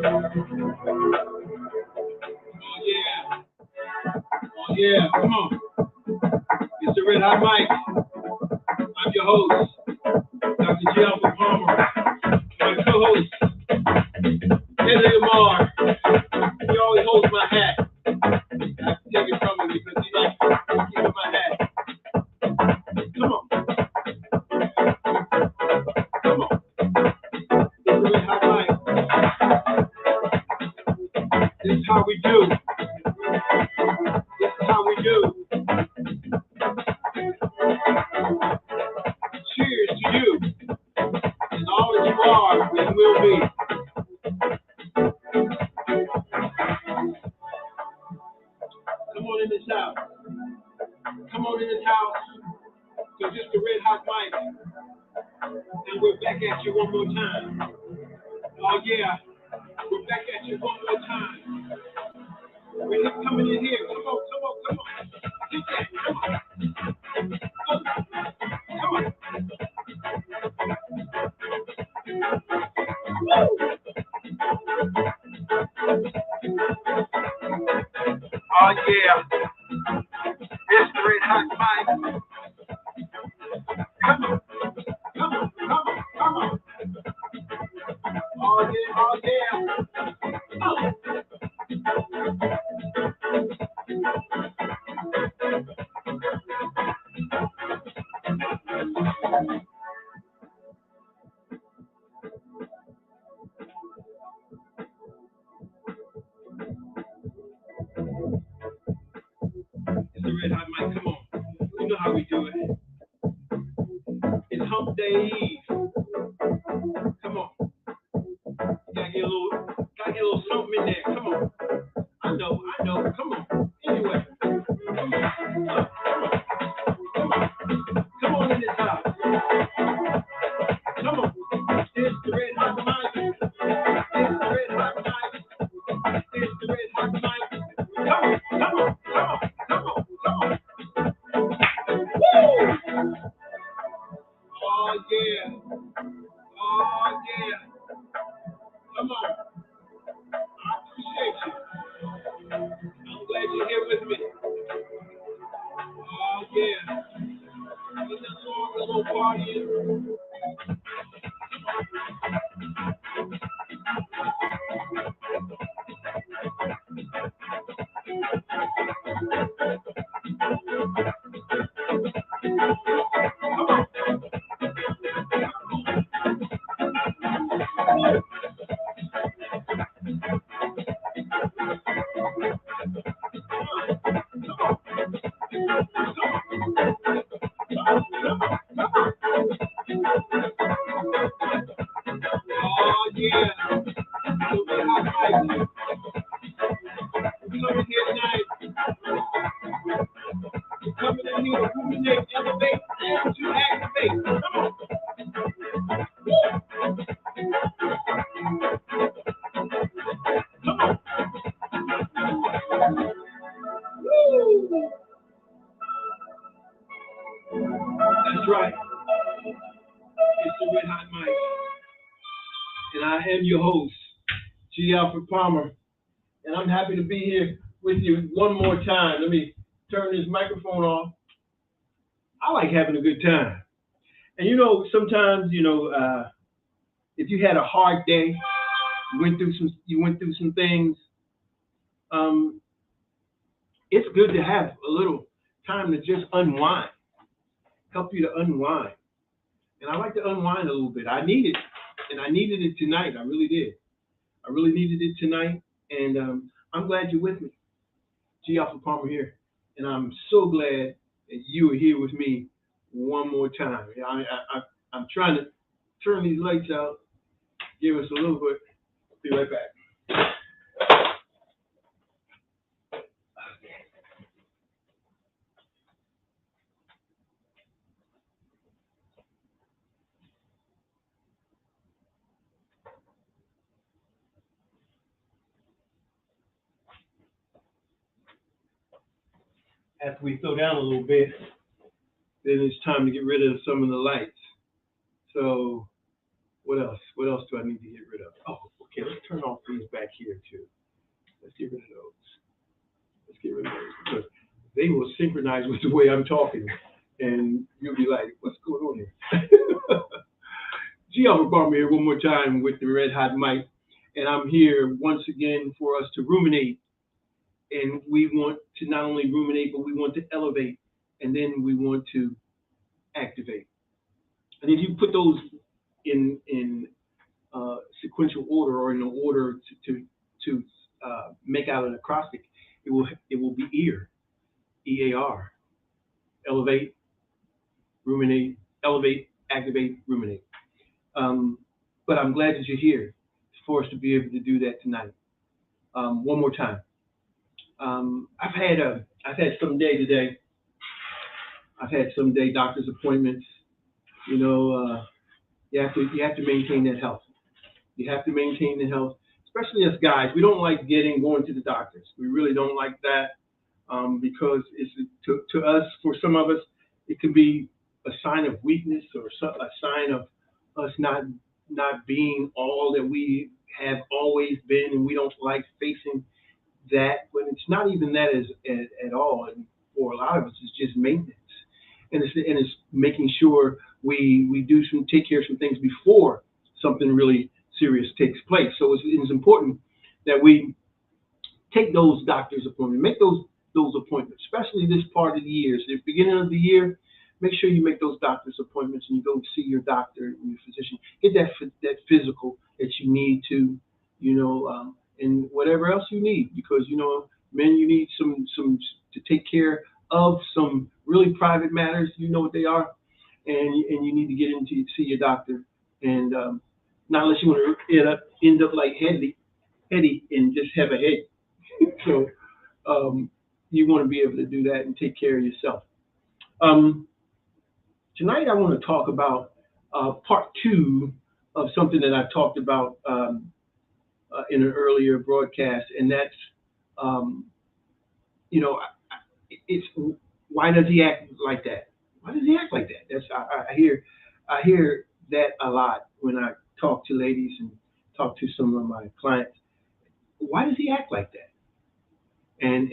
Oh yeah. Oh yeah. Come on. It's the Red Hot Mike. I'm your host, Dr. G. Alpha Palmer. My co-host, Henry Lamar. He always holds my hat. I have to take it from him because he likes to keep my hat. Come on. Come on. It's the Red Hot Mike. This is how we do. This is how we do. Cheers to you and all that you are and will be. Come on in this house. Come on in this house. Because it's the Red Hot Mike. And we're back at you one more time. Oh yeah. We're back at you one more time. We're just coming in here. Come on, come on, come on. Get that. Come on. Come on. Oh yeah. It's the Red Hot Mike. Come on. Come on. Come on. Come on. Oh yeah. Oh yeah. Oh. It's the Red Hot Mike. Come on. You know how we do it. It's Hump Day Eve. Come on. Gotta get a little something in there. Come on. I know. Come on. Anyway. Come on. Come on. Come on in this house. Come on. It's the Red Hot Mike. It's the Red Hot Mike. It's the Red Hot Mike. Come on. Come on. Come on. Come on. Come on. Woo! Oh yeah. Oh yeah. Come on. I appreciate you. I'm glad you're here with me. Oh yeah. Ain't nothing wrong with a little partying. Oh yeah. So Red Hot Mike. Coming here tonight. Coming in here to ruminate, elevate, and to activate. Come on. Come on. Woo! That's right. It's the Red Hot Mike. And I am your host, G. Alfred Palmer. And I'm happy to be here with you one more time. Let me turn this microphone off. I like having a good time. And sometimes, if you had a hard day, you went through some things, it's good to have a little time to just unwind, help you to unwind. And I like to unwind a little bit. I needed it tonight. I really did. I really needed it tonight. And I'm glad you're with me. G. Alpha Palmer here. And I'm so glad that you are here with me one more time. I'm trying to turn these lights out, give us a little bit. Be right back. After we throw down a little bit, then it's time to get rid of some of the lights. So what else? What else do I need to get rid of? Oh, okay, let's turn off these back here too. Let's get rid of those. Let's get rid of those because they will synchronize with the way I'm talking, and you'll be like, "What's going on here?" G. Albert Barber here one more time with the Red Hot Mic, and I'm here once again for us to ruminate. And we want to not only ruminate, but we want to elevate, and then we want to activate. And if you put those in sequential order or in the order to make out an acrostic, it will be ear, EAR, elevate, ruminate, elevate, activate, ruminate. But I'm glad that you're here for us to be able to do that tonight. One more time. I've had some day today. I've had some day doctor's appointments. You know, you have to maintain that health. You have to maintain the health, especially us guys. We don't like going to the doctors. We really don't like that because it's to us, for some of us, it can be a sign of weakness or a sign of us not being all that we have always been, and we don't like facing that. But it's not even that at all. And for a lot of us, it's just maintenance, and it's making sure we take care of some things before something really serious takes place. So it's important that we take those doctor's appointments, make those appointments, especially this part of the year. So the beginning of the year, make sure you make those doctor's appointments and you go see your doctor and your physician. Get that physical that you need to, and whatever else you need, because men, you need some to take care of some really private matters. You know what they are, and you need to get in to see your doctor, and not unless you want to end up like Eddie and just have a head. So you want to be able to do that and take care of yourself. Tonight I want to talk about part 2 of something that I've talked about in an earlier broadcast, and that's it's why does he act like that? Why does he act like that? That's I hear that a lot when I talk to ladies and talk to some of my clients. Why does he act like that? And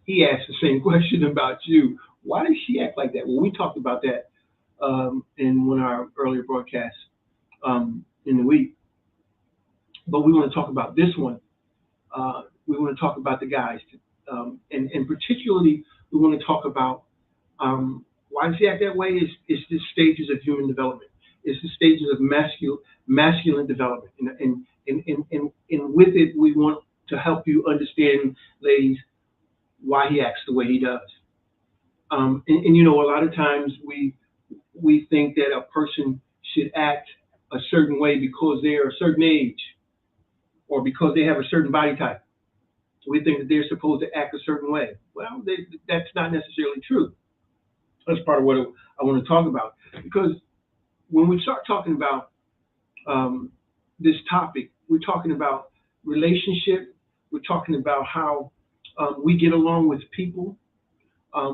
he asked the same question about you. Why does she act like that? Well, we talked about that in one of our earlier broadcasts in the week. But we want to talk about this one. We want to talk about the guys. And particularly, we want to talk about why does he act that way? It's the stages of human development. It's the stages of masculine development. And with it, we want to help you understand, ladies, why he acts the way he does. And a lot of times we think that a person should act a certain way because they're a certain age or because they have a certain body type. We think that they're supposed to act a certain way. Well, that's not necessarily true. That's part of what I want to talk about. Because when we start talking about this topic, we're talking about relationship. We're talking about how we get along with people.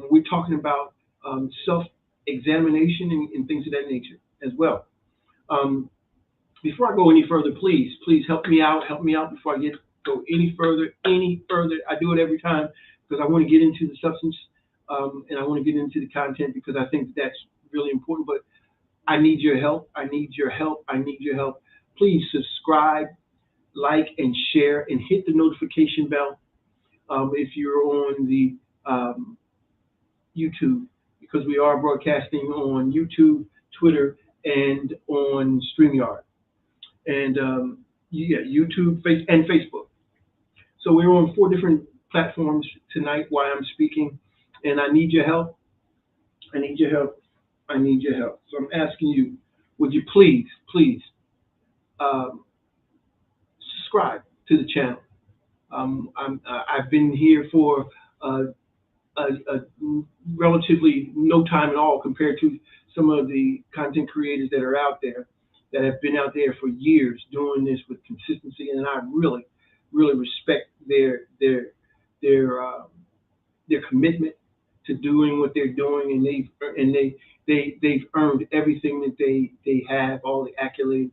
We're talking about self-examination and things of that nature as well. Before I go any further, please help me out. Help me out before I go any further. I do it every time because I want to get into the substance and I want to get into the content because I think that's really important. But I need your help. I need your help. Please subscribe, like, and share, and hit the notification bell if you're on the YouTube, because we are broadcasting on YouTube, Twitter, and on StreamYard, and YouTube, and Facebook. So we're on 4 different platforms tonight while I'm speaking, and I need your help. I need your help. So I'm asking you, would you please subscribe to the channel? I've been here for a relatively no time at all compared to some of the content creators that are out there that have been out there for years doing this with consistency, and I really respect their commitment to doing what they're doing, and they've earned everything that they have, all the accolades,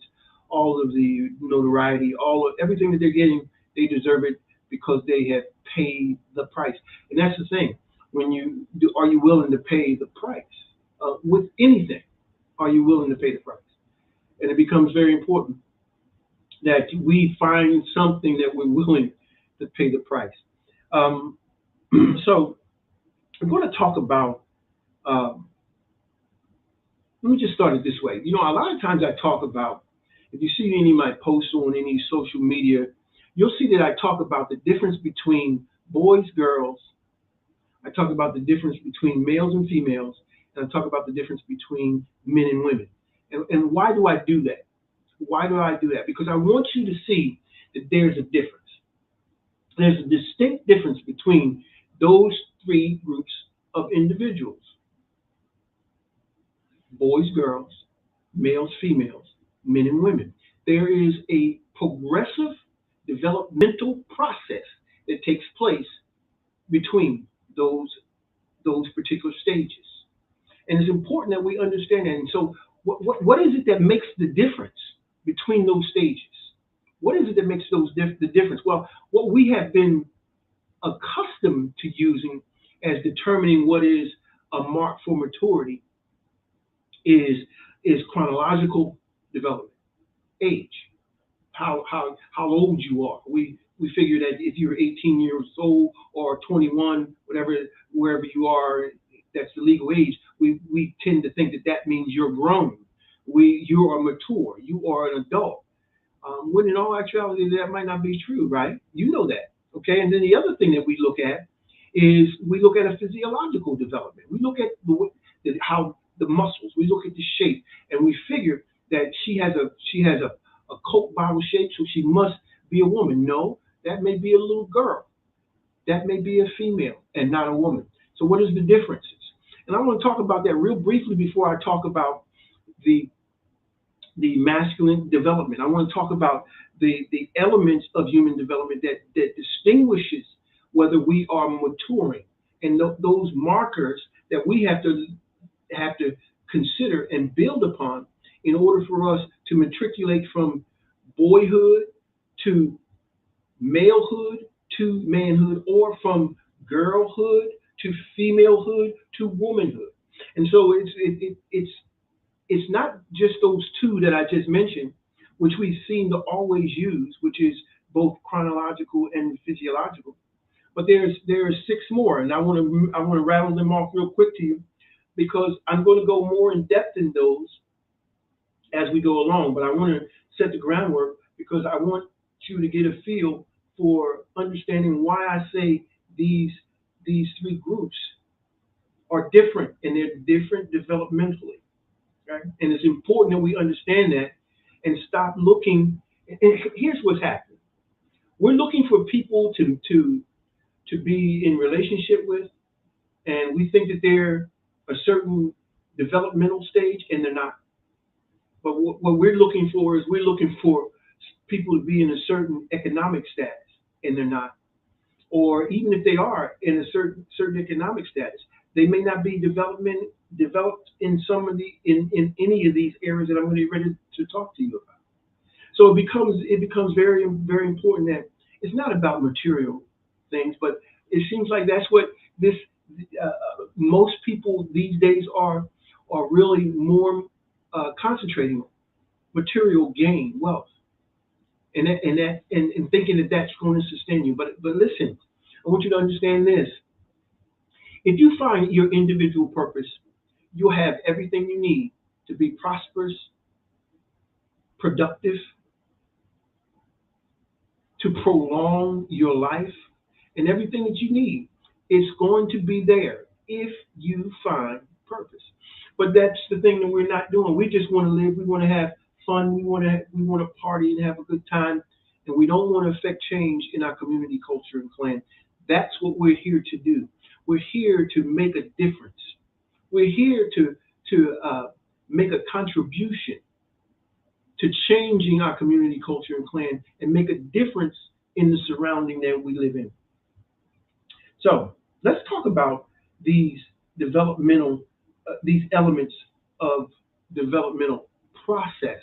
all of the notoriety, all of everything that they're getting, they deserve it because they have paid the price. And that's the thing. When you do, are you willing to pay the price with anything? Are you willing to pay the price? And it becomes very important that we find something that we're willing to pay the price. Um, so I'm going to talk about. Um, Let me just start it this way. A lot of times I talk about. If you see any of my posts on any social media, you'll see that I talk about the difference between boys, girls. I talk about the difference between males and females, and I talk about the difference between men and women. And why do I do that? Why do I do that? Because I want you to see that there's a difference. There's a distinct difference between those three groups of individuals: boys, girls, males, females, men and women. There is a progressive developmental process that takes place between those those particular stages. And it's important that we understand that. And so, what is it that makes the difference between those stages? What is it that makes the difference? Well, what we have been accustomed to using as determining what is a mark for maturity is chronological development, age, how old you are. We figure that if you're 18 years old or 21, whatever, wherever you are, that's the legal age. We tend to think that that means you're grown. You are mature. You are an adult. When in all actuality, that might not be true, right? You know that, okay? And then the other thing that we look at is we look at a physiological development. We look at how the muscles. We look at the shape, and we figure that she has a Coke bottle shape, so she must be a woman. No, that may be a little girl. That may be a female and not a woman. So what is the differences? And I want to talk about that real briefly before I talk about the masculine development. I want to talk about the elements of human development that distinguishes whether we are maturing, and those markers that we have to consider and build upon in order for us to matriculate from boyhood to malehood to manhood, or from girlhood to femalehood to womanhood. And so it's not just those two that I just mentioned, which we seem to always use, which is both chronological and physiological. But there's six more, and I want to rattle them off real quick to you because I'm going to go more in depth in those as we go along. But I want to set the groundwork because I want you to get a feel for understanding why I say these three groups are different, and they're different developmentally. Right? And it's important that we understand that and stop looking. And here's what's happening: we're looking for people to be in relationship with, and we think that they're a certain developmental stage, and they're not. But what we're looking for is we're looking for people to be in a certain economic status, and they're not. Or even if they are in a certain economic status, they may not be developed in some of the in any of these areas that I'm going to be ready to talk to you about. So it becomes very very important that it's not about material things, but it seems like that's what this uh, most people these days are really more concentrating on: material gain, wealth, and thinking that that's going to sustain you. But listen, I want you to understand this: if you find your individual purpose, you'll have everything you need to be prosperous, productive, to prolong your life, and everything that you need. It's going to be there if you find purpose. But that's the thing that we're not doing. We just want to live. We want to have fun. We want to party and have a good time, and we don't want to affect change in our community, culture, and clan. That's what we're here to do. We're here to make a difference. We're here to make a contribution to changing our community, culture, and clan, and make a difference in the surrounding that we live in. So let's talk about these these elements of developmental process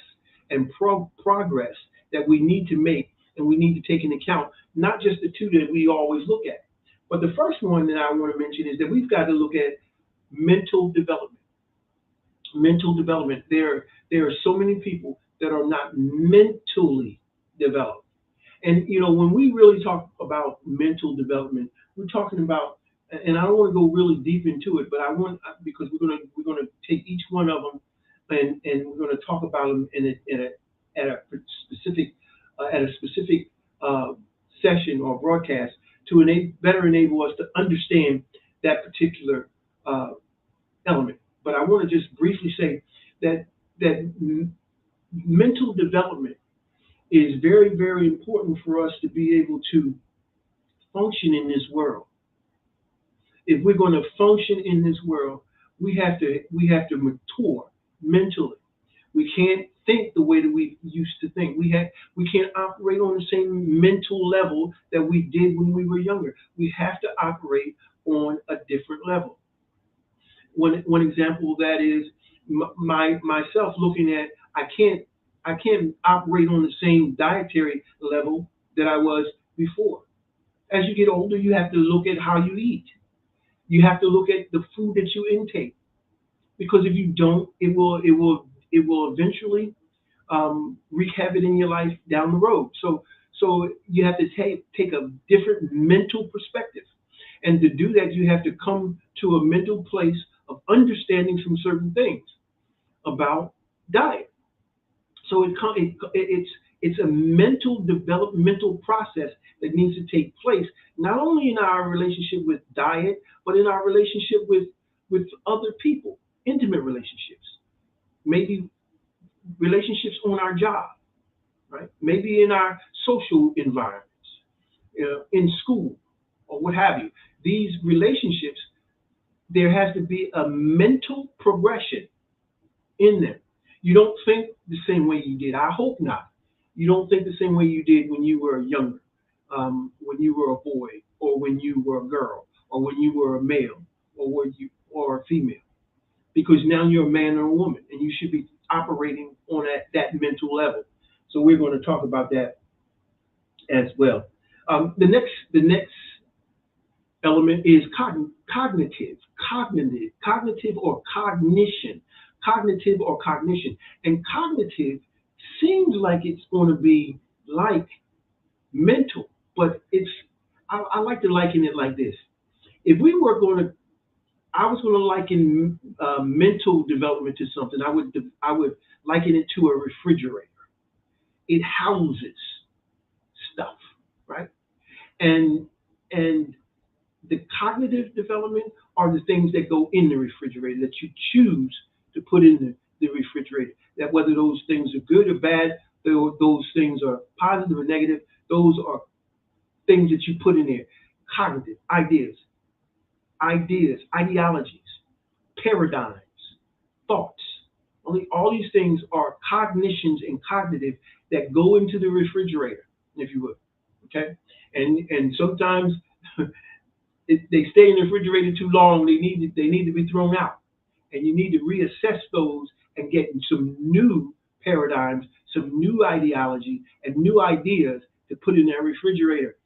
and progress that we need to make and we need to take into account, not just the two that we always look at. But the first one that I want to mention is that we've got to look at mental development. Mental development. There are so many people that are not mentally developed. And when we really talk about mental development, we're talking about, and I don't want to go really deep into it, but I want, because we're gonna take each one of them and we're going to talk about them at a specific uh, session or broadcast to better enable us to understand that particular uh, element. But I want to just briefly say that mental development is very, very important for us to be able to function in this world. If we're going to function in this world, we have to mature mentally. We can't think the way that we used to think. We can't operate on the same mental level that we did when we were younger. We have to operate on a different level. One example of that is myself looking at, I can't operate on the same dietary level that I was before. As you get older, you have to look at how you eat. You have to look at the food that you intake, because if you don't, it will eventually wreak havoc in your life down the road. So you have to take a different mental perspective, and to do that, you have to come to a mental place of understanding some certain things about diet. So it's a mental developmental process that needs to take place, not only in our relationship with diet, but in our relationship with other people, intimate relationships, maybe relationships on our job, right? Maybe in our social environments, in school, or what have you. These relationships, there has to be a mental progression in them. You don't think the same way you did. I hope not. You don't think the same way you did when you were younger, when you were a boy, or when you were a girl, or when you were a male, or a female, because now you're a man or a woman, and you should be operating on that mental level. So we're going to talk about that as well. The next element is cognitive or cognition, and cognitive seems like it's going to be like mental, but I like to liken it like this. If we were going to I was going to liken mental development to something. I would liken it to a refrigerator. It houses stuff, right? And and the cognitive development are the things that go in the refrigerator that you choose to put in the refrigerator. That whether those things are good or bad, those things are positive or negative, those are things that you put in there. Cognitive ideologies, paradigms, thoughts. All these things are cognitions and cognitive that go into the refrigerator, if you would. Okay, and sometimes they stay in the refrigerator too long. They need to be thrown out, and you need to reassess those and get some new paradigms, some new ideology, and new ideas to put in that refrigerator.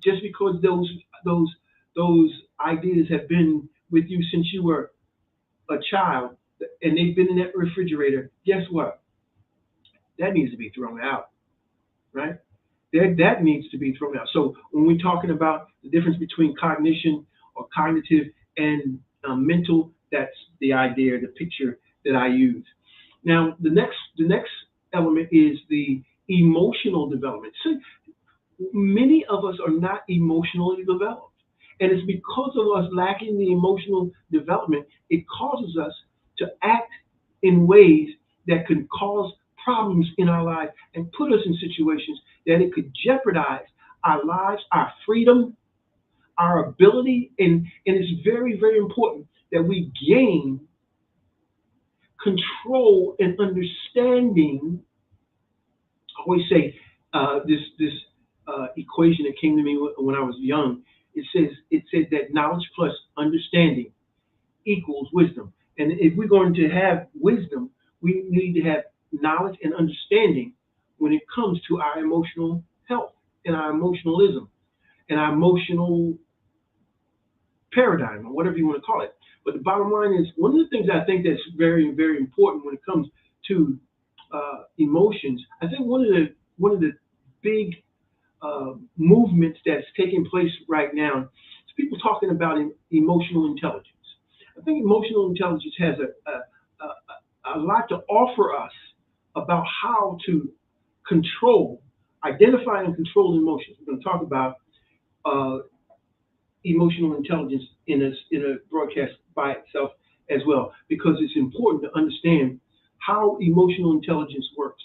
Just because those ideas have been with you since you were a child, and they've been in that refrigerator, guess what? That needs to be thrown out, right? That needs to be thrown out. So when we're talking about the difference between cognition or cognitive and mental, that's the idea, the picture that I use. Now, the next element is the emotional development. So many of us are not emotionally developed. And it's because of us lacking the emotional development, it causes us to act in ways that can cause problems in our life and put us in situations that it could jeopardize our lives, our freedom, our ability. And it's very, very important that we gain control and understanding. I always say this equation that came to me when I was young. It says that knowledge plus understanding equals wisdom. And if we're going to have wisdom, we need to have knowledge and understanding when it comes to our emotional health and our emotionalism and our emotional paradigm or whatever you want to call it. But the bottom line is one of the things I think that's very, very important when it comes to emotions. I think one of the big movements that's taking place right now is people talking about emotional intelligence. I think emotional intelligence has a lot to offer us about how to control, identify and control emotions. We're going to talk about uh, emotional intelligence in a broadcast by itself as well, because it's important to understand how emotional intelligence works.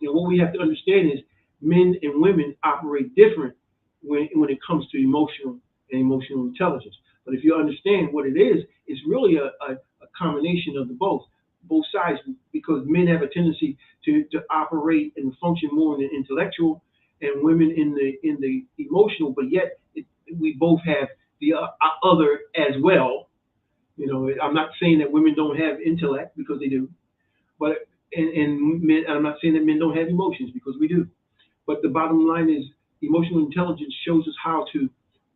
What we have to understand is men and women operate different when it comes to emotional and emotional intelligence. But if you understand what it is, it's really a combination of the both sides, because men have a tendency to operate and function more in the intellectual, and women in the emotional. But yet, we both have the other as well. I'm not saying that women don't have intellect, because they do, but and men, I'm not saying that men don't have emotions, because we do. But the bottom line is emotional intelligence shows us how to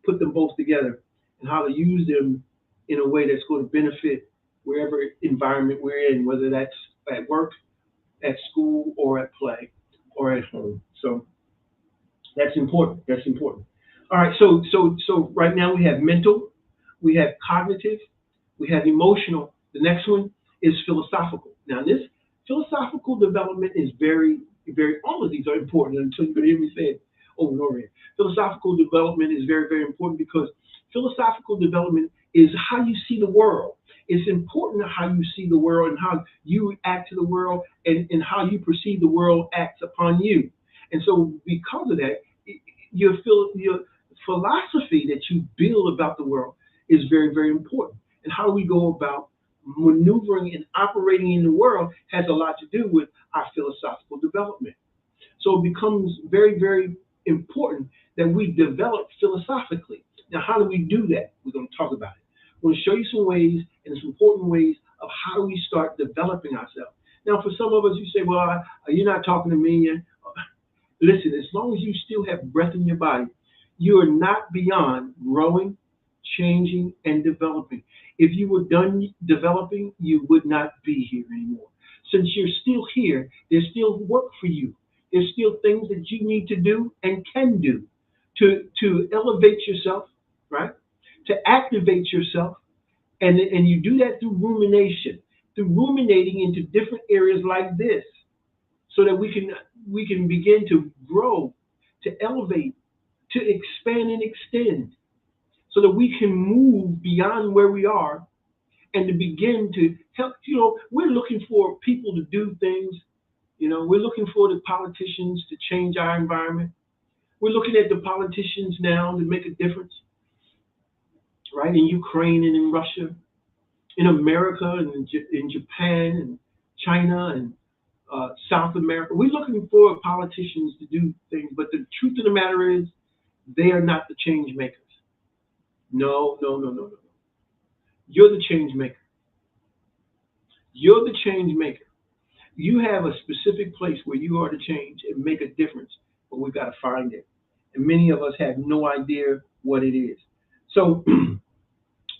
put them both together and how to use them in a way that's going to benefit wherever environment we're in, whether that's at work, at school, or at play, or at home. So that's important. That's important. All right. So right now we have mental, we have cognitive, we have emotional. The next one is philosophical. Now this philosophical development is very, very. All of these are important until you can hear me say it over and over again. Philosophical development is very, very important, because philosophical development is how you see the world. It's important how you see the world and how you react to the world, and how you perceive the world acts upon you. And so because of that, your philosophy that you build about the world is very, very important. And how we go about maneuvering and operating in the world has a lot to do with our philosophical development. So it becomes very, very important that we develop philosophically. Now, how do we do that? We're going to talk about it. We're going to show you some ways, and some important ways of how do we start developing ourselves. Now, for some of us, you say, well, you're not talking to me. Listen, as long as you still have breath in your body, you are not beyond growing, changing, and developing. If you were done developing, you would not be here anymore. Since you're still here, there's still work for you. There's still things that you need to do and can do to elevate yourself, right? To activate yourself. And you do that through rumination, through ruminating into different areas like this, so that we can begin to grow, to elevate, to expand and extend, so that we can move beyond where we are, and to begin to help. We're looking for people to do things. We're looking for the politicians to change our environment. We're looking at the politicians now to make a difference, right? In Ukraine and in Russia, in America and in Japan and China and South America. We're looking for politicians to do things, but the truth of the matter is, they are not the change makers. No, no, no, no, no. You're the change maker. You're the change maker. You have a specific place where you are to change and make a difference, but we've got to find it. And many of us have no idea what it is. So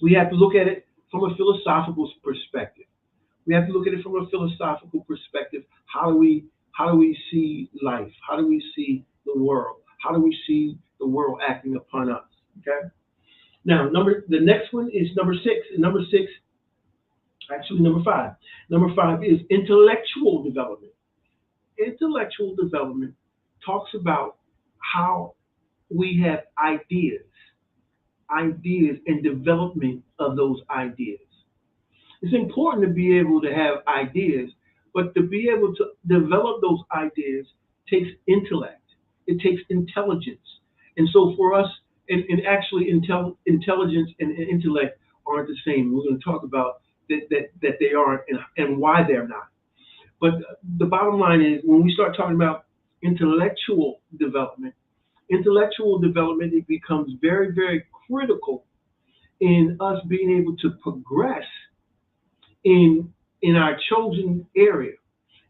we have to look at it from a philosophical perspective. We have to look at it from a philosophical perspective. How do we see life? How do we see the world? How do we see the world acting upon us? Okay. Now, the next one is number six. Number six, actually number five. Number five is intellectual development. Intellectual development talks about how we have ideas and development of those ideas. It's important to be able to have ideas, but to be able to develop those ideas takes intellect. It takes intelligence. And so for us, and actually intelligence and intellect aren't the same. We're going to talk about that they aren't, and why they're not. But the bottom line is, when we start talking about intellectual development, it becomes very, very critical in us being able to progress in our chosen area.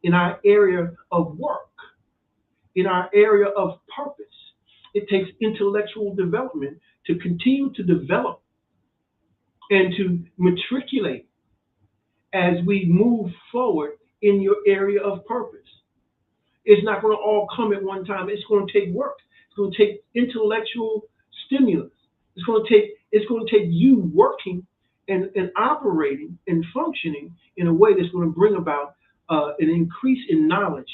in our area of work, in our area of purpose. It takes intellectual development to continue to develop and to matriculate as we move forward in your area of purpose. It's not going to all come at one time. It's going to take work. It's going to take intellectual stimulus. It's going to take you working and operating and functioning in a way that's going to bring about an increase in knowledge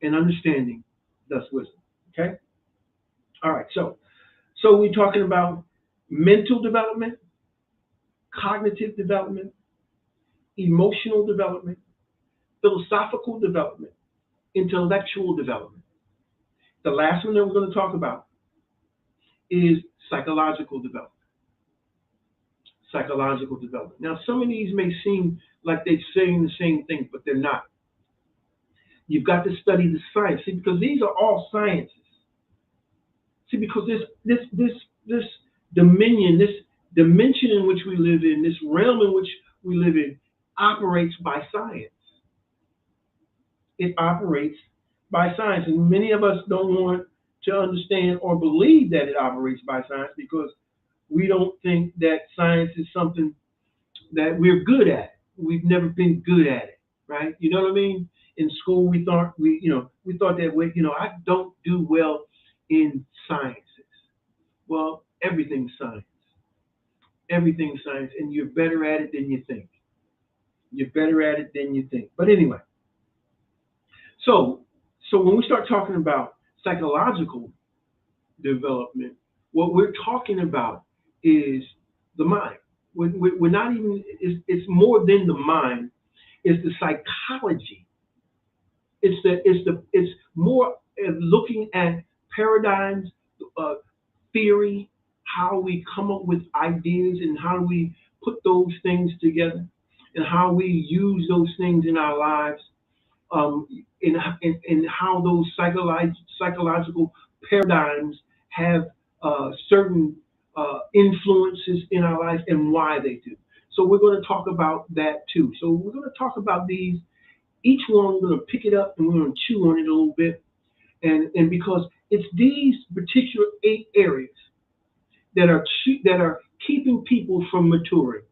and understanding, thus wisdom. Okay. All right. So we're talking about mental development, cognitive development, emotional development, philosophical development, intellectual development. The last one that we're going to talk about is psychological development. Psychological development. Now, some of these may seem like they're saying the same thing, but they're not. You've got to study the science, see, because these are all sciences. See, because this dominion, this dimension in which we live in, this realm in which we live in, operates by science. It operates by science, and many of us don't want to understand or believe that it operates by science because we don't think that science is something that we're good at. We've never been good at it, right? You know what I mean? In school, we thought that way. I don't do well in sciences. Well, everything's science. Everything's science, and you're better at it than you think. You're better at it than you think. But anyway, so when we start talking about psychological development, what we're talking about is the mind. We're not even. It's more than the mind. It's the psychology. It's more looking at paradigms, theory, how we come up with ideas, and how we put those things together, and how we use those things in our lives, and how those psychological paradigms have certain influences in our lives and why they do. So we're going to talk about that too. So we're going to talk about these. Each one, we're going to pick it up and we're going to chew on it a little bit. And because it's these particular 8 areas that are keeping people from maturing.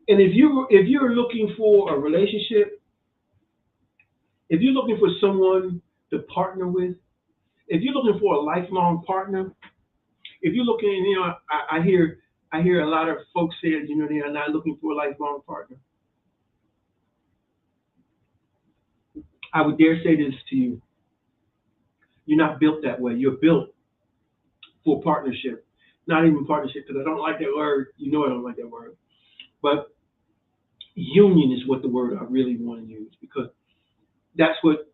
And if you're looking for a relationship, if you're looking for someone to partner with, if you're looking for a lifelong partner, if you're looking, I hear a lot of folks say, they are not looking for a lifelong partner. I would dare say this to you. You're not built that way. You're built for partnership. Not even partnership, because I don't like that word. I don't like that word. But union is what the word I really want to use, because that's what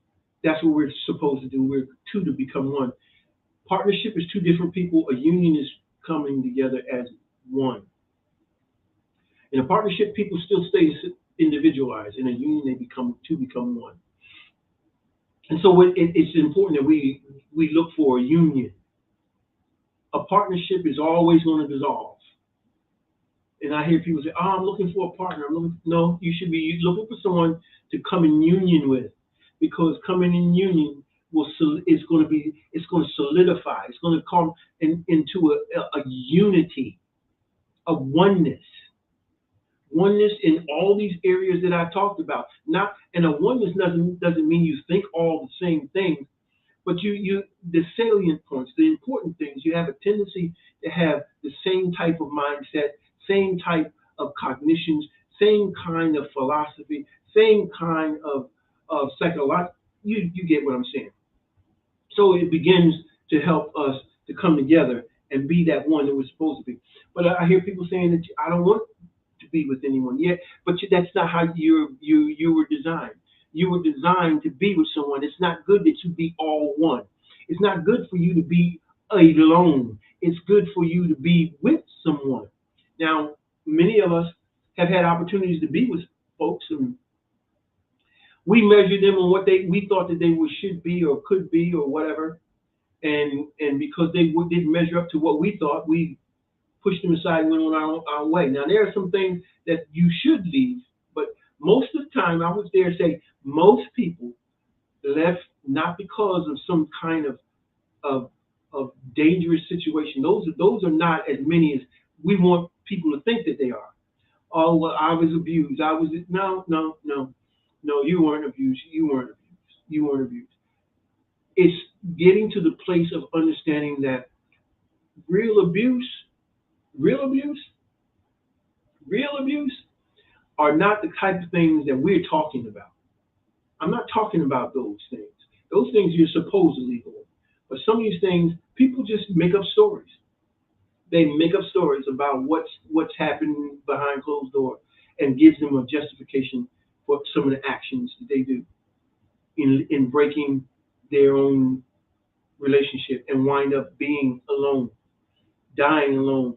we're supposed to do. We're two to become one. Partnership is 2 different people. A union is coming together as one. In a partnership, people still stay individualized. In a union, they become one. And so it's important that we look for a union. A partnership is always going to dissolve. And I hear people say, "Oh, I'm looking for a partner." No, you should be looking for someone to come in union with, because coming in union is going to solidify. It's going to come into a unity, a oneness in all these areas that I talked about. And a oneness doesn't mean you think all the same things, but the salient points, the important things, you have a tendency to have the same type of mindset, same type of cognitions, same kind of philosophy, same kind of psychology. You get what I'm saying. So it begins to help us to come together and be that one that we're supposed to be. But I hear people saying that I don't want to be with anyone yet, but that's not how you were designed. You were designed to be with someone. It's not good that you be all one. It's not good for you to be alone. It's good for you to be with someone. Now, many of us have had opportunities to be with folks, and we measured them on what we thought that they should be or could be or whatever, and because they didn't measure up to what we thought, we pushed them aside and went on our way. Now, there are some things that you should leave, but Most of the time, I was there to say most people left not because of some kind of of dangerous situation. Those are not as many as we want people to think that they are. Oh well, I was abused. I was no. You weren't abused. You weren't abused. You weren't abused. It's getting to the place of understanding that real abuse, real abuse, real abuse are not the type of things that we're talking about. I'm not talking about those things. Those things you're supposedly doing. But some of these things, people just make up stories. They make up stories about what's happening behind closed doors and gives them a justification for some of the actions that they do in breaking their own relationship and wind up being alone, dying alone.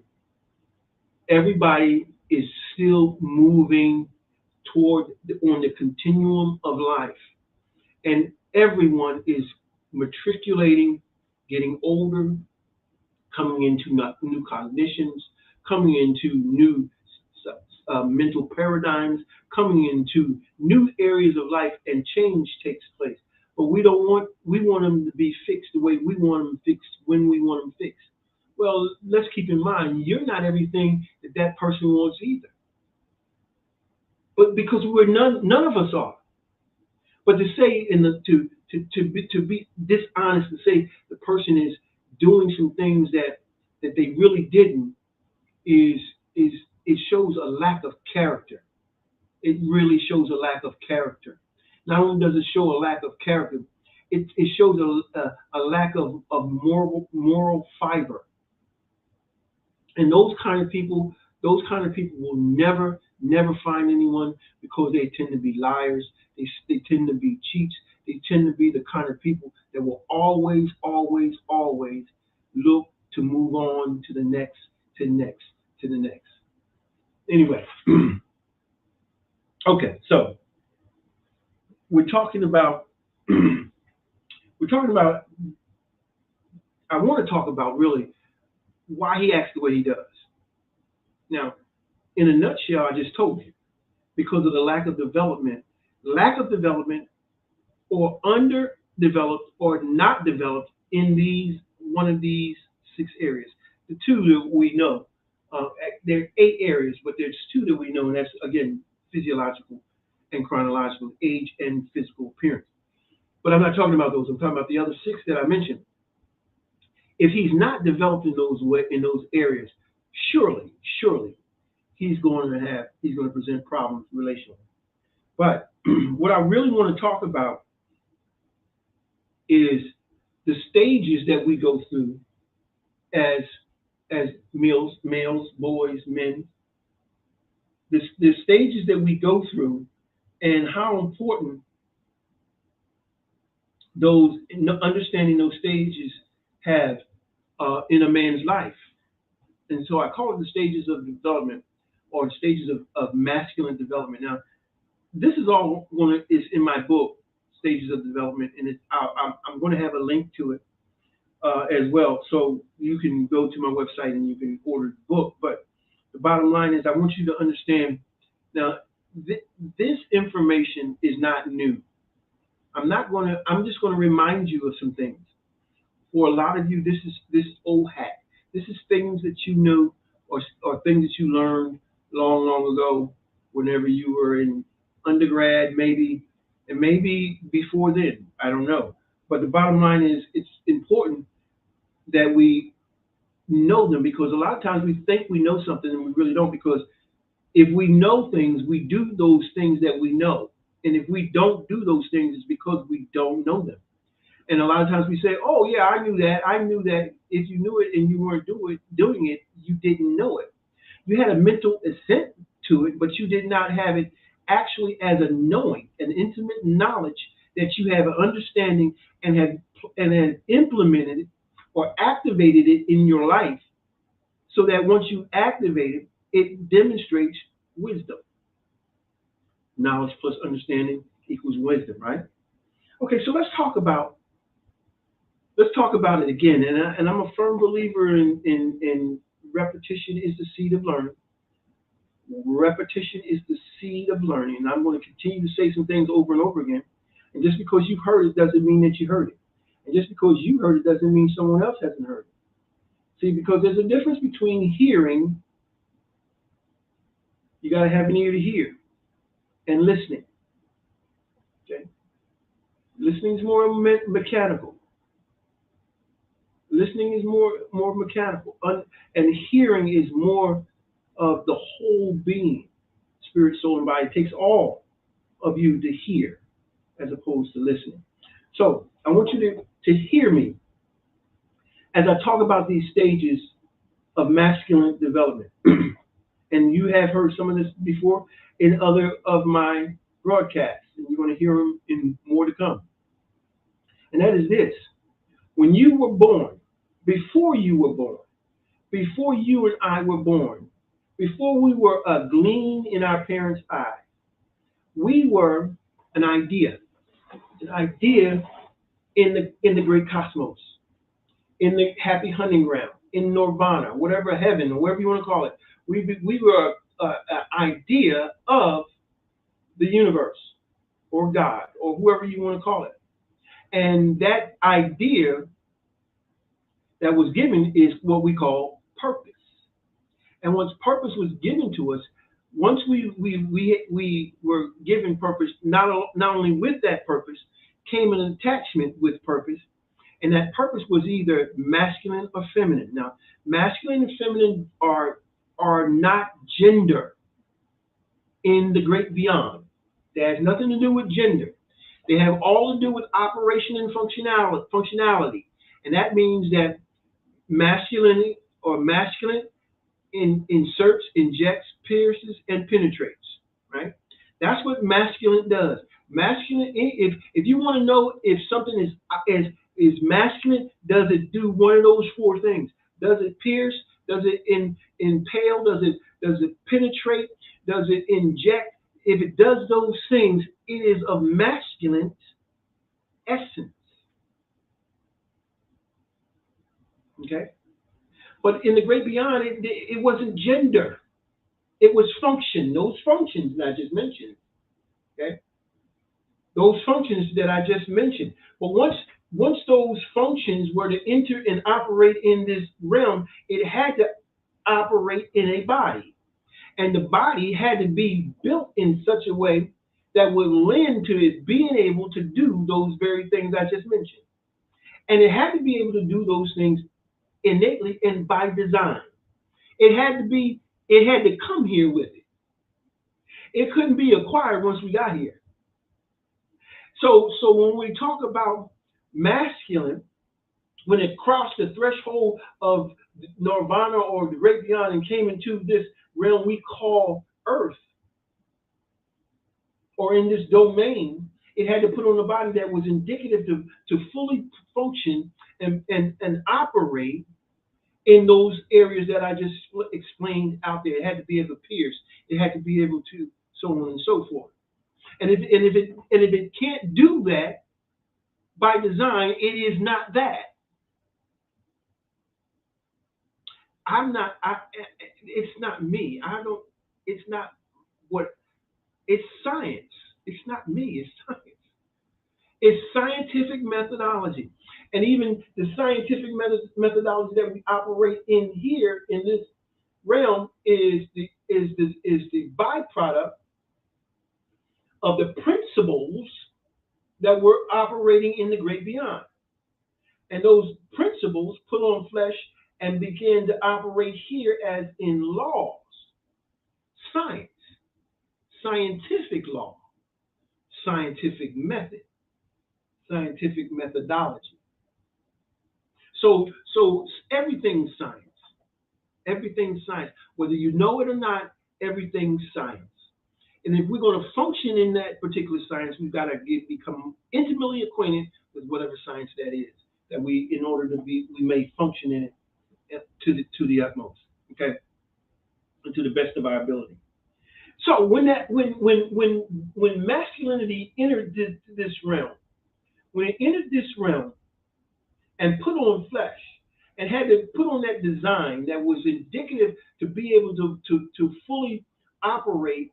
Everybody is still moving on the continuum of life, and everyone is matriculating, getting older, coming into new cognitions, coming into new mental paradigms, coming into new areas of life, and change takes place. But we want them to be fixed the way we want them fixed when we want them fixed. Well, let's keep in mind, you're not everything that that person wants either. But because we're none of us are. But to say to be dishonest and say the person is doing some things that they really didn't is is it shows a lack of character. It really shows a lack of character. Not only does it show a lack of character, it shows a lack of moral fiber. And those kind of people will never find anyone because they tend to be liars. They tend to be cheats. They tend to be the kind of people that will always look to move on to the next, to the next, to the next. Anyway, okay, so we're talking about we're talking about. I want to talk about really why he acts the way he does. Now, in a nutshell, I just told you because of the lack of development, or underdeveloped, or not developed in these one of these six areas. The two that we know, there are eight areas, but there's two that we know, and that's again physiological and chronological, age and physical appearance. But I'm not talking about those. I'm talking about the other six that I mentioned. If he's not developed in those areas, surely he's going to present problems relationally. But what I really want to talk about is the stages that we go through as males, boys, men. The stages that we go through, and how important those understanding those stages have in a man's life. And so I call it the stages of development, or stages of masculine development. Now, this is all is in my book, Stages of Development, and I'm going to have a link to it as well, so you can go to my website and you can order the book. But the bottom line is, I want you to understand now. This information is not new. I'm just going to remind you of some things. For a lot of you, this old hat. This is things that you knew, or things that you learned long ago, whenever you were in undergrad, maybe, and maybe before then. I don't know. But the bottom line is, it's important that we know them, because a lot of times we think we know something and we really don't. Because if we know things, we do those things that we know, and if we don't do those things, it's because we don't know them. And a lot of times we say, "Oh yeah, I knew that. I knew that." If you knew it and you weren't doing it, you didn't know it. You had a mental assent to it, but you did not have it actually as a knowing, an intimate knowledge that you have an understanding, and had implemented it or activated it in your life, so that once you activate it, it demonstrates wisdom. Knowledge plus understanding equals wisdom, right? Okay, so let's talk about it again. And I'm a firm believer in repetition is the seed of learning. Repetition is the seed of learning. And I'm going to continue to say some things over and over again. And just because you've heard it doesn't mean that you heard it. And just because you heard it doesn't mean someone else hasn't heard it. See, because there's a difference between hearing, you got to have an ear to hear, and listening. Okay? Listening is more mechanical. Listening is more mechanical. And hearing is more of the whole being, spirit, soul, and body. It takes all of you to hear as opposed to listening. So I want you to hear me as I talk about these stages of masculine development. And you have heard some of this before in other of my broadcasts, and you're going to hear them in more to come. And that is this. When you were born, before you were born, before you and I were born, before we were a gleam in our parents' eye, we were an idea in the great cosmos, in the happy hunting ground, in nirvana, whatever, heaven, or whatever you want to call it. We were an idea of the universe, or God, or whoever you want to call it. And that idea that was given is what we call purpose. And once purpose was given to us, once we were given purpose, not only with that purpose came an attachment with purpose, and that purpose was either masculine or feminine. Now, masculine and feminine are not gender in the great beyond. That has nothing to do with gender. They have all to do with operation and functionality. And that means that masculinity or masculine inserts, injects, pierces, and penetrates, right? That's what masculine does. Masculine, if you want to know if something is masculine, does it do one of those four things? Does it pierce? Does it impale? Does it penetrate? Does it inject? If it does those things, it is of masculine essence. Okay? But in the great beyond, it wasn't gender. It was function. Those functions that I just mentioned. Okay? Those functions that I just mentioned. But once those functions were to enter and operate in this realm, it had to operate in a body. And the body had to be built in such a way that would lend to it being able to do those very things I just mentioned. And it had to be able to do those things innately and by design. It had to come here with it. It couldn't be acquired once we got here. So when we talk about masculine, when it crossed the threshold of nirvana or the great beyond and came into this realm we call earth, or in this domain, it had to put on a body that was indicative to fully function and operate in those areas that I just explained out there. It had to be able to pierce. It had to be able to so on and so forth. And if it can't do that by design, it is not that. It's not me. It's not what, it's science. It's not me, it's science. It's scientific methodology. And even the scientific methodology that we operate in here in this realm is the byproduct of the principles that we're operating in the great beyond. And those principles put on flesh and begin to operate here as in laws, science, scientific law, scientific method, scientific methodology. So everything's science. Everything's science. Whether you know it or not, everything's science. And if we're going to function in that particular science, we've got to become intimately acquainted with whatever science that is, that we may function in it to the utmost, okay, and to the best of our ability. So when masculinity entered this realm, when it entered this realm and put on flesh and had to put on that design that was indicative to be able to fully operate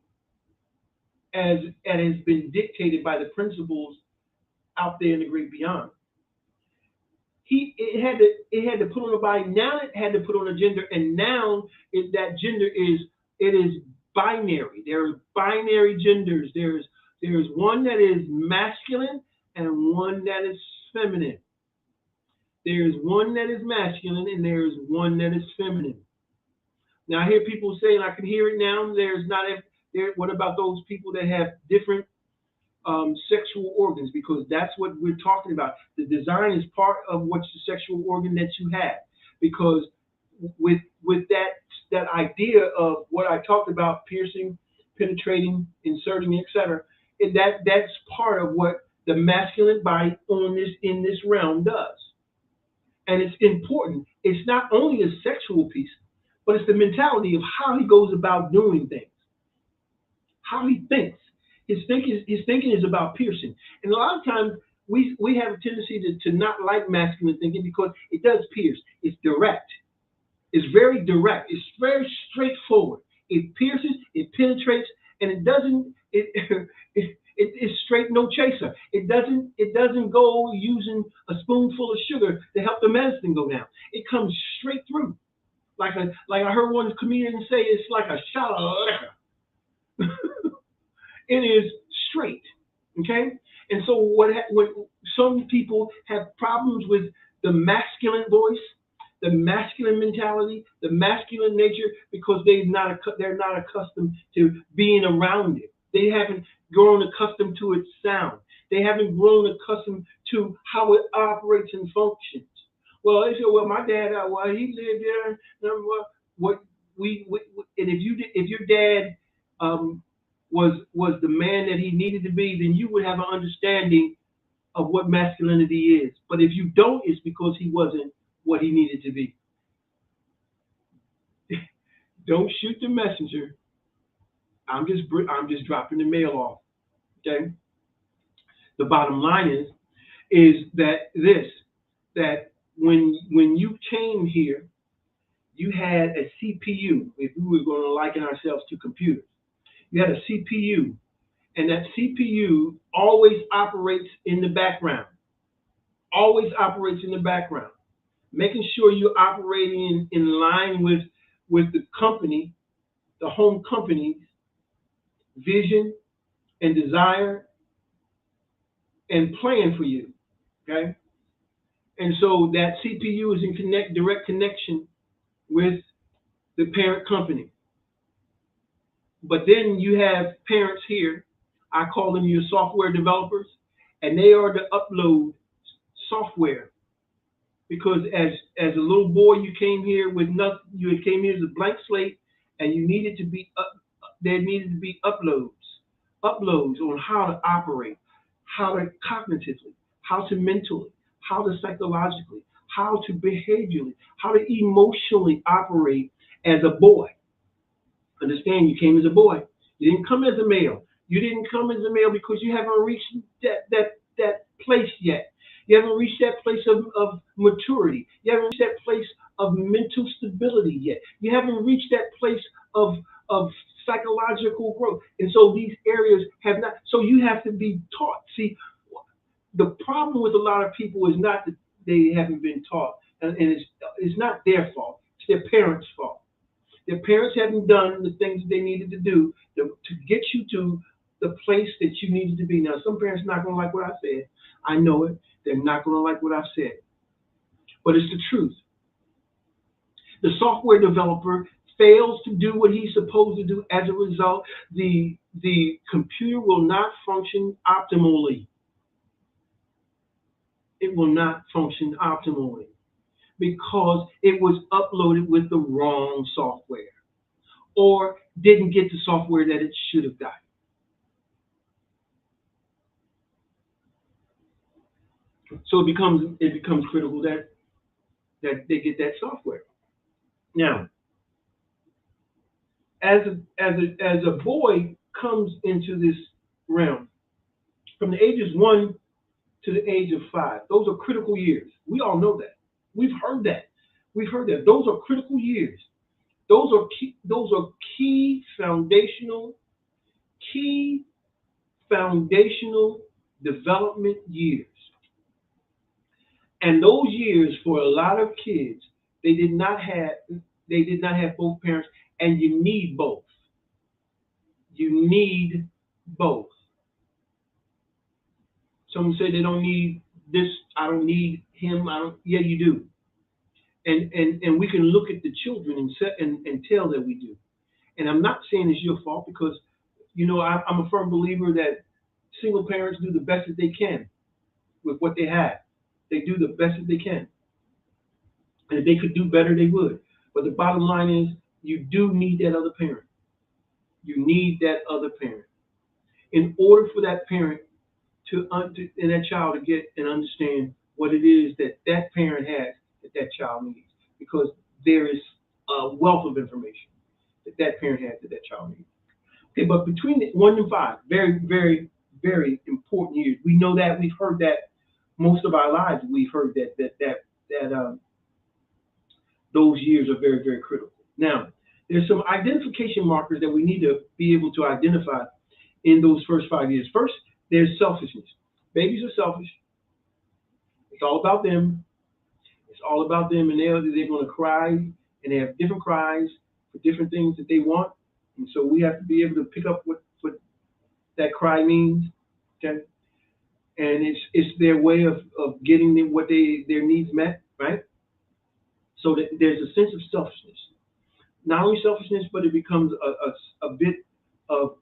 as has been dictated by the principles out there in the great beyond. It had to put on a body. Now it had to put on a gender, and now that gender is binary. There are binary genders. There's one that is masculine and one that is feminine. There's one that is masculine and there's one that is feminine. Now I hear people say, and I can hear it now. There's not a there. What about those people that have different sexual organs? Because that's what we're talking about. The design is part of what's the sexual organ that you have. Because with that idea of what I talked about, piercing, penetrating, inserting, etc., that's part of what the masculine body in this realm does. And it's important. It's not only a sexual piece, but it's the mentality of how he goes about doing things, how he thinks. His thinking is about piercing. And a lot of times we have a tendency to not like masculine thinking because it does pierce. It's direct. It's very direct. It's very straightforward. It pierces, it penetrates, and it doesn't. It's straight, no chaser. It doesn't go using a spoonful of sugar to help the medicine go down. It comes straight through. Like I heard one comedian say, it's like a shot of liquor. It is straight, okay? And so when some people have problems with the masculine voice, the masculine mentality, the masculine nature, because they're not accustomed to being around it. They haven't grown accustomed to its sound. They haven't grown accustomed to how it operates and functions. Well, they say, well, my dad, he lived there. And if your dad was the man that he needed to be, then you would have an understanding of what masculinity is. But if you don't, it's because he wasn't what he needed to be. Don't shoot the messenger. I'm just dropping the mail off. Okay. The bottom line is that when you came here, you had a CPU. If we were going to liken ourselves to computers, you had a CPU, and that CPU always operates in the background. Always operates in the background, making sure you're operating in line with the company, the home company's vision and desire and plan for you, okay? And so that CPU is in direct connection with the parent company. But then you have parents here, I call them your software developers, and they are to upload software. Because as a little boy, you came here with nothing. You came here as a blank slate, and you needed to be there needed to be uploads on how to operate, how to cognitively, how to mentally, how to psychologically, how to behaviorally, how to emotionally operate as a boy. Understand, you came as a boy. You didn't come as a male. You didn't come as a male because you haven't reached that place yet. You haven't reached that place of maturity. You haven't reached that place of mental stability yet. You haven't reached that place of psychological growth. And so these areas have not, so you have to be taught. See, the problem with a lot of people is not that they haven't been taught, and it's not their fault. It's their parents' fault. Their parents haven't done the things that they needed to do to get you to the place that you needed to be. Now, some parents are not going to like what I said. I know it. They're not going to like what I've said. But it's the truth. The software developer fails to do what he's supposed to do. As a result, the computer will not function optimally. It will not function optimally because it was uploaded with the wrong software or didn't get the software that it should have gotten. So it becomes critical that they get that software. Now, as a boy comes into this realm, from the ages 1 to the age of 5, those are critical years. We all know that. We've heard that. Those are critical years. Those are key foundational development years. And those years for a lot of kids, they did not have they did not have both parents, and you need both. You need both. Some say they don't need this. I don't need him. I don't. Yeah, you do. And we can look at the children and tell that we do. And I'm not saying it's your fault because I'm a firm believer that single parents do the best that they can with what they have. They do the best that they can, and if they could do better, they would. But the bottom line is, you do need that other parent. You need that other parent in order for that parent and that child to get and understand what it is that that parent has that that child needs, because there is a wealth of information that that parent has that that child needs. Okay, but between 1 and 5, very, very, very important years. We know that, we've heard that most of our lives. We've heard that those years are very, very critical. Now, there's some identification markers that we need to be able to identify in those first 5 years. First, there's selfishness. Babies are selfish. It's all about them. It's all about them, and they're going to cry, and they have different cries for different things that they want. And so we have to be able to pick up what that cry means. Okay, and it's their way of getting them their needs met, right? So that there's a sense of selfishness. Not only selfishness, but it becomes a bit of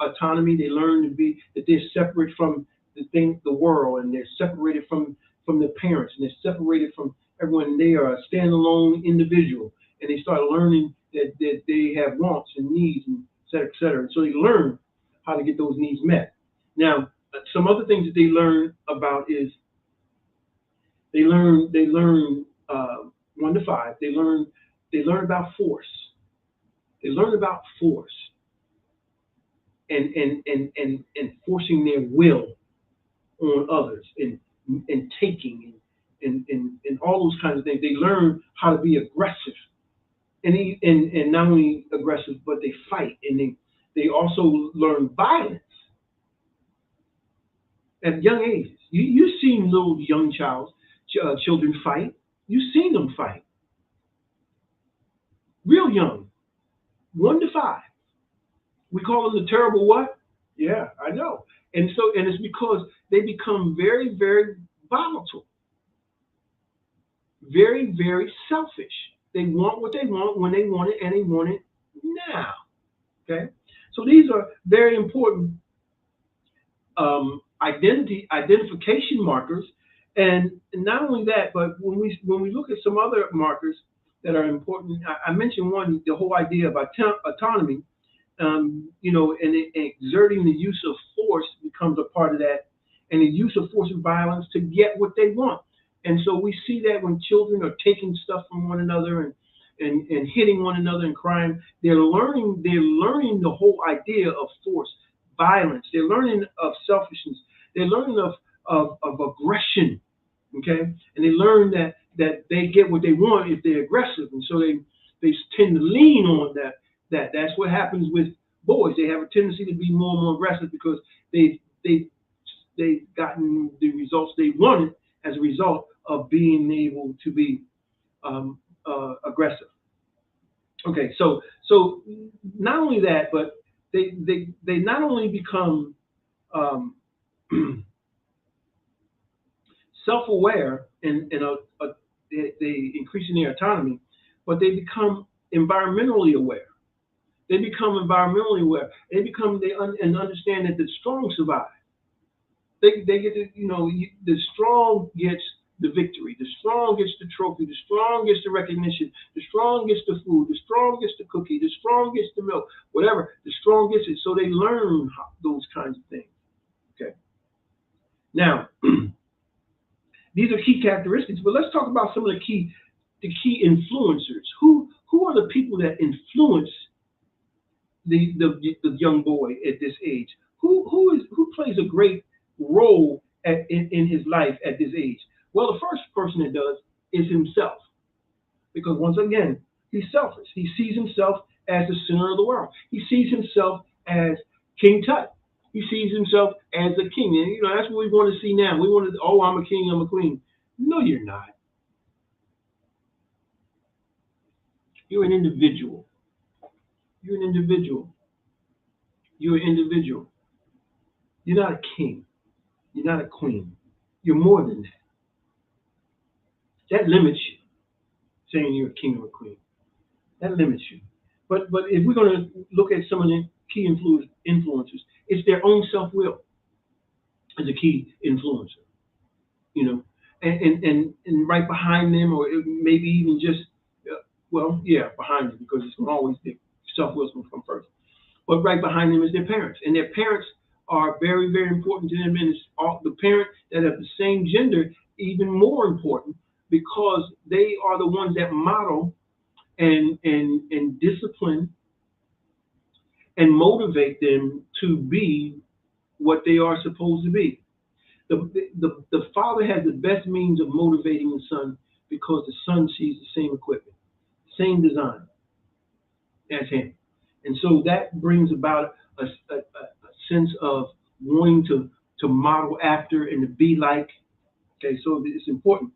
autonomy. They learn that they're separate from the world, and they're separated from their parents, and they're separated from everyone. They are a standalone individual, and they start learning that they have wants and needs, and et cetera, et cetera. And so they learn how to get those needs met. Now, some other things that they learn about is they learn 1 to 5. They learn about force. They learn about force and forcing their will on others, and taking and all those kinds of things. They learn how to be aggressive, and not only aggressive, but they fight, and they also learn violence at young ages. You've seen little young children fight. You've seen them fight, real young, 1 to 5. We call them the terrible what? Yeah, I know. And it's because they become very, very volatile, very, very selfish. They want what they want when they want it, and they want it now. Okay, so these are very important identification markers, and not only that, but when we look at some other markers that are important, I mentioned one, the whole idea of autonomy. And exerting the use of force becomes a part of that, and the use of force and violence to get what they want. And so we see that when children are taking stuff from one another and hitting one another and crying, they're learning the whole idea of force, violence. They're learning of selfishness. They're learning of aggression. Okay, and they learn that they get what they want if they're aggressive, and so they tend to lean on that. That's what happens with boys. They have a tendency to be more and more aggressive because they've gotten the results they wanted as a result of being able to be aggressive. Okay, so not only that, but they not only become self-aware and they increase in their autonomy, but they become environmentally aware. They become environmentally aware. And understand that the strong survive. They get the strong gets the victory. The strong gets the trophy. The strong gets the recognition. The strong gets the food. The strong gets the cookie. The strong gets the milk. Whatever. The strong gets it. So they learn those kinds of things. Okay. Now, these are key characteristics. But let's talk about some of the key influencers. Who are the people that influence the young boy at this age? Who plays a great role in his life at this age? Well, the first person that does is himself, because once again, He's selfish. He sees himself as the center of the world. He sees himself as King Tut. He sees himself as a king. And that's what we want to see now. We want to, oh, I'm a king, I'm a queen. No, you're not. You're an individual. You're an individual. You're an individual. You're not a king. You're not a queen. You're more than that. That limits you, saying you're a king or a queen. That limits you. But if we're going to look at some of the key influencers, it's their own self-will as a key influencer, you know, and right behind them, or maybe even just, well, yeah, behind them, because it's going to always be self-will will come first. But right behind them is their parents, and their parents are very, very important to them, and it's all, the parent that have the same gender, even more important, because they are the ones that model and discipline and motivate them to be what they are supposed to be. The father has the best means of motivating the son because the son sees the same equipment, same design as him. And so that brings about a sense of wanting to model after and to be like. Okay, so it's important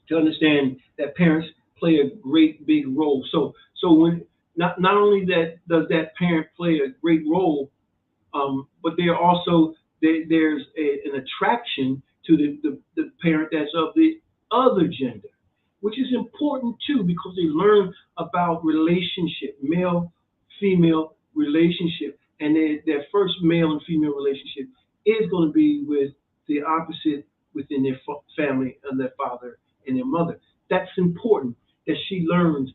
to understand that parents play a great big role. So when not only that does that parent play a great role, but there's an attraction to the parent that's of the other gender, which is important too because they learn about relationship, male female relationship, and their first male and female relationship is going to be with the opposite within their family and their father and their mother. That's important that he learns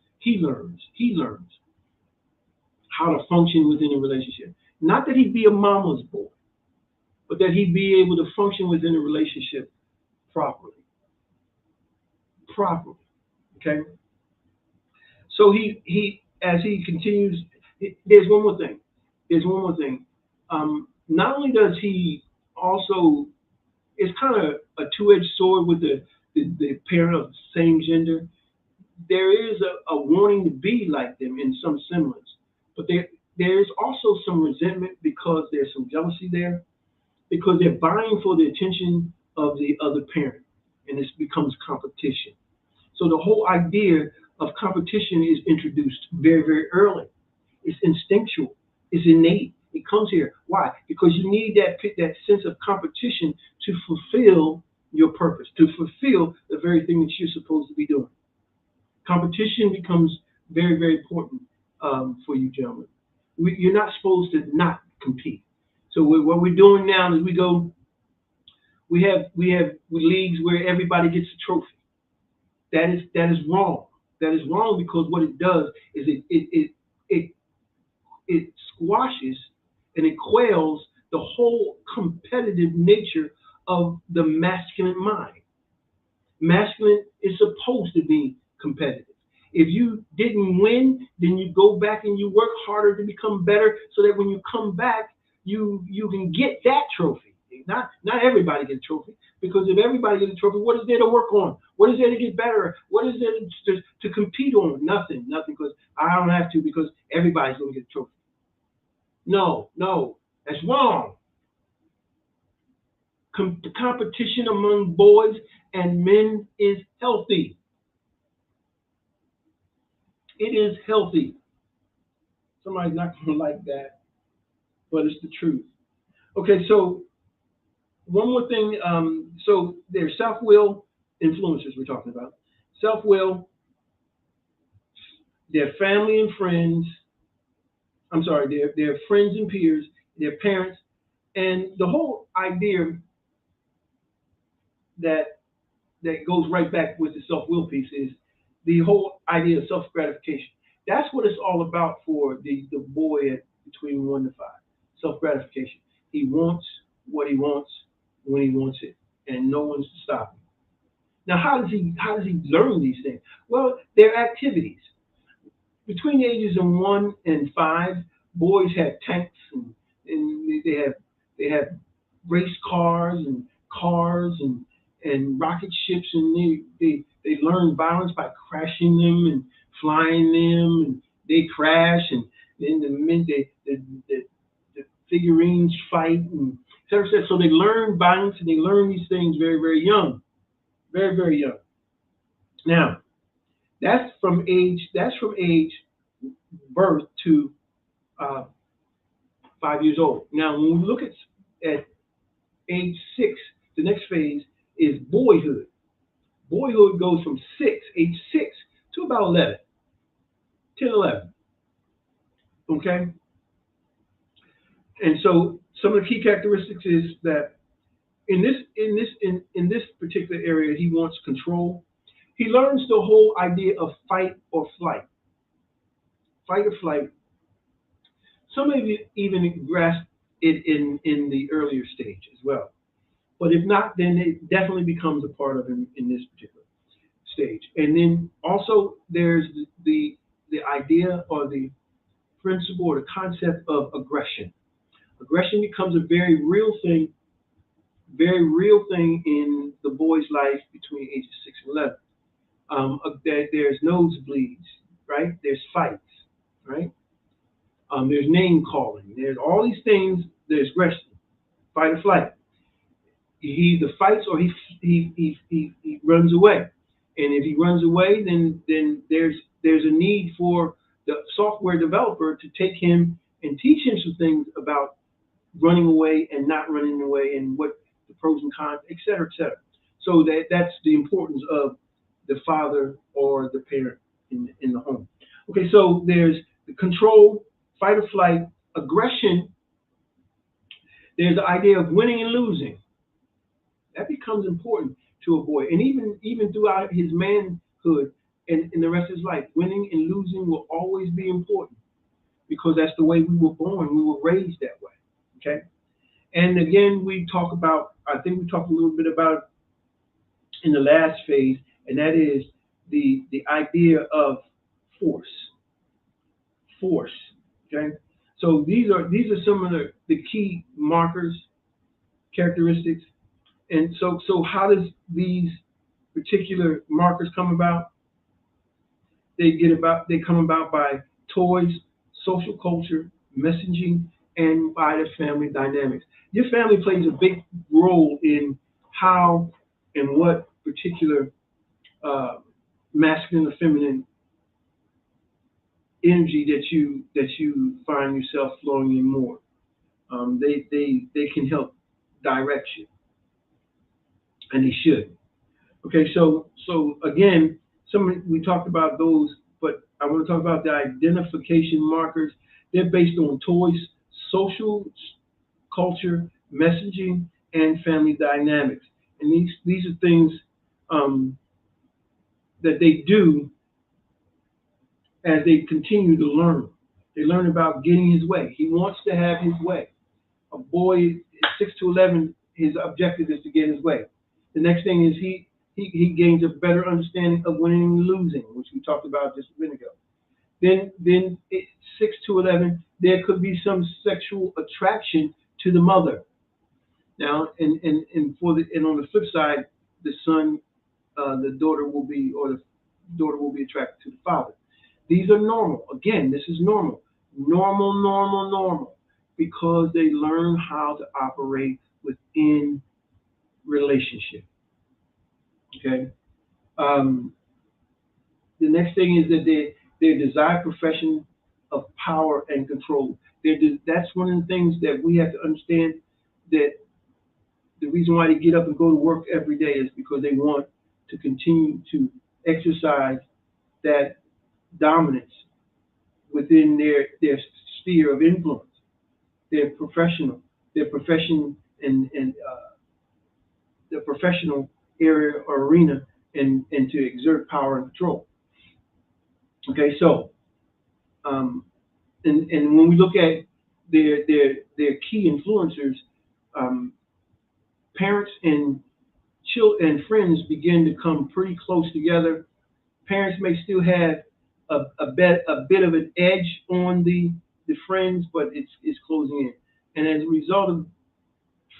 how to function within a relationship. Not that he be a mama's boy, but that he be able to function within a relationship properly. Properly. Okay? So he as he continues, there's one more thing. There's one more thing. Not only does he also, it's kind of a two-edged sword with the parent of the same gender. There is a wanting to be like them in some semblance, but there's also some resentment because there's some jealousy there, because they're vying for the attention of the other parent, and this becomes competition. So the whole idea of competition is introduced very, very early. It's instinctual. It's innate. It comes here. Why? Because you need that sense of competition to fulfill your purpose, to fulfill the very thing that you're supposed to be doing. Competition becomes very, very important for you gentlemen. You're not supposed to not compete. So what we're doing now is we have leagues where everybody gets a trophy. That is wrong. That is wrong because what it does is it squashes and it quells the whole competitive nature of the masculine mind. Masculine is supposed to be competitive. If you didn't win, then you go back and you work harder to become better so that when you come back, you can get that trophy. Not everybody gets a trophy, because if everybody gets a trophy, what is there to work on? What is there to get better? What is there to compete on? Nothing, because I don't have to, because everybody's going to get a trophy. No, that's wrong. The competition among boys and men is healthy. It is healthy. Somebody's not going to like that, but it's the truth. Okay, so one more thing. So there's self-will influencers we're talking about. Self-will, their family and friends. I'm sorry, their friends and peers, their parents, and the whole idea that goes right back with the self-will piece is the whole idea of self-gratification. That's what it's all about for the boy between 1 to 5. Self-gratification. He wants what he wants when he wants it, and no one's to stop him. Now, how does he learn these things? Well, they're activities. Between the ages of 1 and 5, boys have tanks and they have race cars and rocket ships, and they learn violence by crashing them and flying them, and they crash, and then the figurines fight, and et cetera, et cetera. So they learn violence, and they learn these things very, very young, very, very young. Now, that's from age birth to uh, 5 years old. Now, when we look at age 6, the next phase is boyhood. Boyhood goes from age 6 to about 11, 10, 11. Okay? And so some of the key characteristics is that in this particular area, he wants control. He learns the whole idea of fight or flight. Fight or flight. Some of you even grasp it in the earlier stage as well. But if not, then it definitely becomes a part of him in this particular stage. And then also there's the idea or the principle or the concept of aggression. Aggression becomes a very real thing in the boy's life between ages 6 and 11. There's nosebleeds, right? There's fights, right? There's name calling. There's all these things. There's aggression, fight or flight. He either fights or he runs away. And if he runs away, then there's a need for the software developer to take him and teach him some things about running away and not running away and what the pros and cons, et cetera, et cetera. So that's the importance of the father or the parent in the home. Okay, so there's the control, fight or flight, aggression. There's the idea of winning and losing. That becomes important to a boy, and even throughout his manhood and in the rest of his life, winning and losing will always be important because that's the way we were born. We were raised that way. Okay, and again, I think we talked a little bit about in the last phase, and that is the idea of force. Force. Okay, so these are some of the key markers, characteristics. And so how does these particular markers come about? They come about by toys, social culture, messaging, and by the family dynamics. Your family plays a big role in how and what particular uh, masculine or feminine energy that you find yourself flowing in more. They can help direct you, and they should. Okay, so again, we talked about those, but I want to talk about the identification markers. They're based on toys, social culture, messaging, and family dynamics. And these are things um, that they do as they continue to learn. They learn about getting his way. He wants to have his way. A boy 6 to 11, his objective is to get his way. The next thing is he gains a better understanding of winning and losing, which we talked about just a minute ago. Then 6 to 11, there could be some sexual attraction to the mother. Now, and on the flip side, the daughter will be attracted to the father. These are normal. Again, this is normal, normal, because they learn how to operate within relationship. Okay. Um, the next thing is that their desired profession of power and control. That's one of the things that we have to understand, that the reason why they get up and go to work every day is because they want to continue to exercise that dominance within their sphere of influence, their profession and the professional area or arena, and to exert power and control. Okay, so and when we look at their key influencers, um, parents and friends begin to come pretty close together. Parents may still have a bit of an edge on the friends, but it's closing in. And as a result of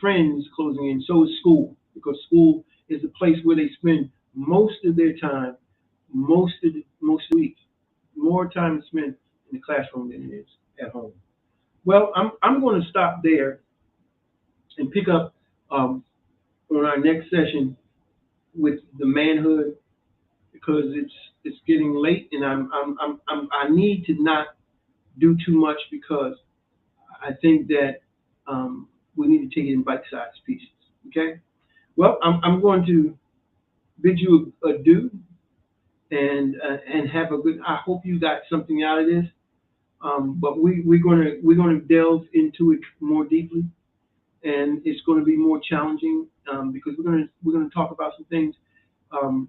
friends closing in, so is school, because school is the place where they spend most of their time, most of the week. more time spent in the classroom than it is at home. Well, I'm going to stop there and pick up on our next session with the manhood because it's getting late and I need to not do too much because I think that we need to take it in bite-sized pieces. Okay. Well, I'm going to bid you adieu and have a good. I hope you got something out of this. But we're gonna delve into it more deeply, and it's going to be more challenging because we're gonna talk about some things um,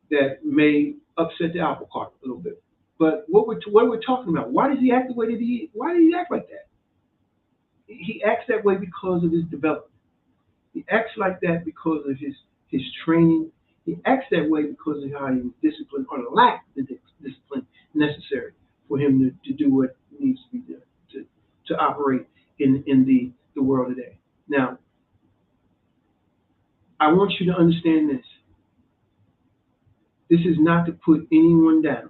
that may upset the apple cart a little bit. But what we're talking about? Why does he act the way that he? Why did he act like that? He acts that way because of his development. He acts like that because of his training. He acts that way because of how he was disciplined or the lack of the discipline necessary for him to do what needs to be done to operate in the world today. Now, I want you to understand this. This is not to put anyone down,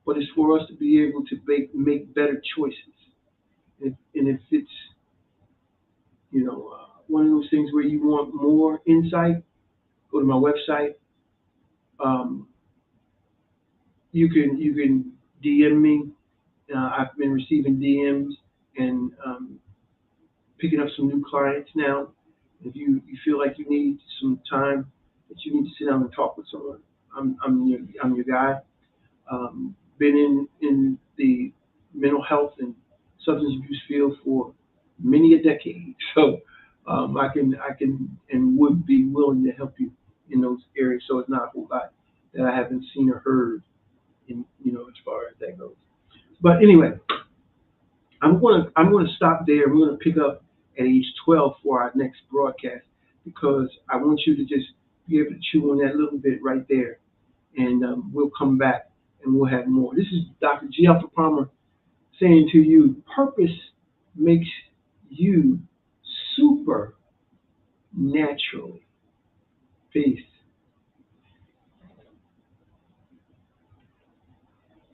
but it's for us to be able to make better choices. And if it's one of those things where you want more insight, go to my website. Um, you can DM me. I've been receiving DMs and picking up some new clients now. If you feel like you need some time, that you need to sit down and talk with someone, I'm your guy. Been in the mental health and substance abuse field for many a decade, so I can and would be willing to help you in those areas. So it's not a whole lot that I haven't seen or heard as far as that goes. But anyway, I'm gonna stop there. We're gonna pick up at age 12 for our next broadcast because I want you to just be able to chew on that little bit right there, and we'll come back and we'll have more. This is Dr. G. Alpha Palmer saying to you, purpose makes you super naturally. Peace.